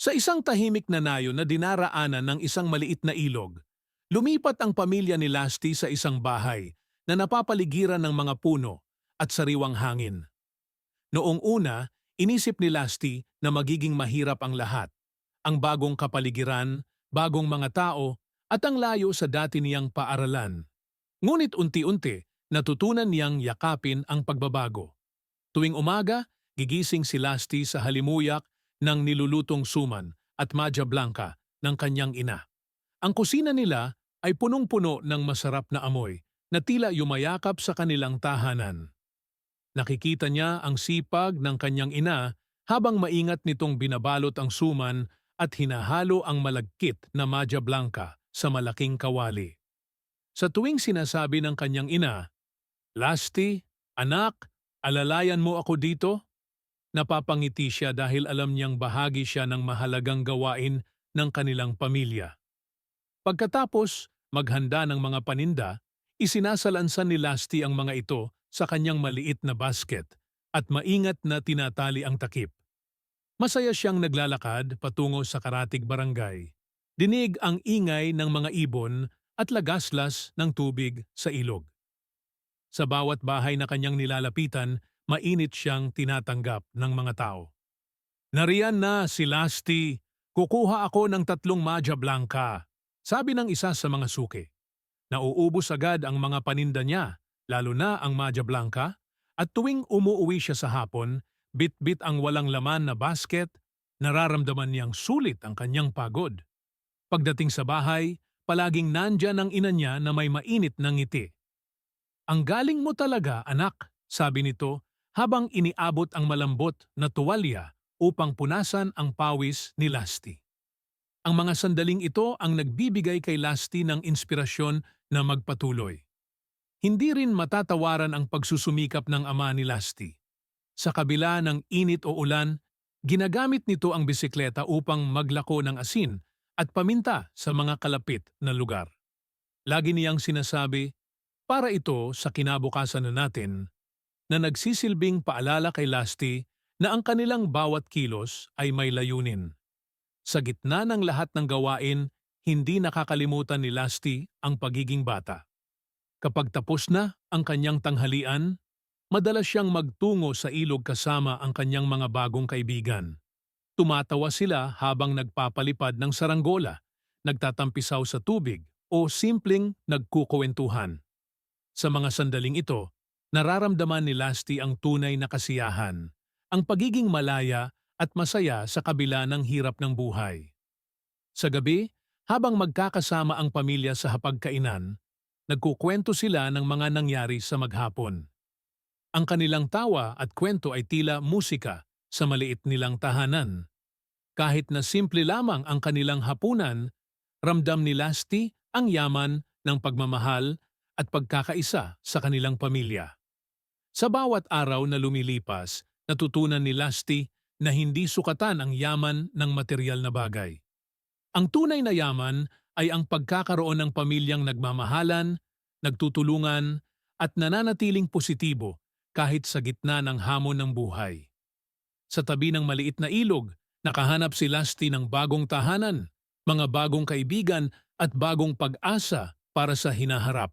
Sa isang tahimik na nayon na dinaraanan ng isang maliit na ilog, lumipat ang pamilya ni Lasty sa isang bahay na napapaligiran ng mga puno at sariwang hangin. Noong una, inisip ni Lasty na magiging mahirap ang lahat. Ang bagong kapaligiran, bagong mga tao, at ang layo sa dati niyang paaralan. Ngunit unti-unti, natutunan niyang yakapin ang pagbabago. Tuwing umaga, gigising si Lasty sa halimuyak ng nilulutong suman at madja blanca ng kanyang ina. Ang kusina nila ay punong-puno ng masarap na amoy na tila yumayakap sa kanilang tahanan. Nakikita niya ang sipag ng kanyang ina habang maingat nitong binabalot ang suman at hinahalo ang malagkit na madja blanca sa malaking kawali. Sa tuwing sinasabi ng kanyang ina, "Lasty, anak, alalayan mo ako dito?" Napapangiti siya dahil alam niyang bahagi siya ng mahalagang gawain ng kanilang pamilya. Pagkatapos maghanda ng mga paninda, isinasalansan ni Lasty ang mga ito sa kanyang maliit na basket at maingat na tinatali ang takip. Masaya siyang naglalakad patungo sa karatig barangay. Dinig ang ingay ng mga ibon at lagaslas ng tubig sa ilog. Sa bawat bahay na kanyang nilalapitan, mainit siyang tinatanggap ng mga tao. "Nariyan na si Lasty. Kukuha ako ng 3 madja blanca," sabi ng isa sa mga suki. Nauubos agad ang mga paninda niya, lalo na ang madja blanca, at tuwing umuuwi siya sa hapon, bit-bit ang walang laman na basket, nararamdaman niyang sulit ang kanyang pagod. Pagdating sa bahay, palaging nandyan ang ina niya na may mainit na ngiti. "Ang galing mo talaga, anak," sabi nito habang iniabot ang malambot na tuwalya upang punasan ang pawis ni Lasty. Ang mga sandaling ito ang nagbibigay kay Lasty ng inspirasyon na magpatuloy. Hindi rin matatawaran ang pagsusumikap ng ama ni Lasty. Sa kabila ng init o ulan, ginagamit nito ang bisikleta upang maglako ng asin at paminta sa mga kalapit na lugar. Lagi niyang sinasabi, para ito sa kinabukasan na natin, na nagsisilbing paalala kay Lasty na ang kanilang bawat kilos ay may layunin. Sa gitna ng lahat ng gawain, hindi nakakalimutan ni Lasty ang pagiging bata. Kapag tapos na ang kanyang tanghalian, madalas siyang magtungo sa ilog kasama ang kanyang mga bagong kaibigan. Tumatawa sila habang nagpapalipad ng saranggola, nagtatampisaw sa tubig o simpleng nagkukwentuhan. Sa mga sandaling ito, nararamdaman ni Lasty ang tunay na kasiyahan, ang pagiging malaya at masaya sa kabila ng hirap ng buhay. Sa gabi, habang magkakasama ang pamilya sa hapagkainan, nagkukwento sila ng mga nangyari sa maghapon. Ang kanilang tawa at kwento ay tila musika sa maliit nilang tahanan. Kahit na simple lamang ang kanilang hapunan, ramdam ni Lasty ang yaman ng pagmamahal at pagkakaisa sa kanilang pamilya. Sa bawat araw na lumilipas, natutunan ni Lasty na hindi sukatan ang yaman ng materyal na bagay. Ang tunay na yaman ay ang pagkakaroon ng pamilyang nagmamahalan, nagtutulungan, at nananatiling positibo kahit sa gitna ng hamon ng buhay. Sa tabi ng maliit na ilog, nakahanap si Lasty ng bagong tahanan, mga bagong kaibigan at bagong pag-asa para sa hinaharap.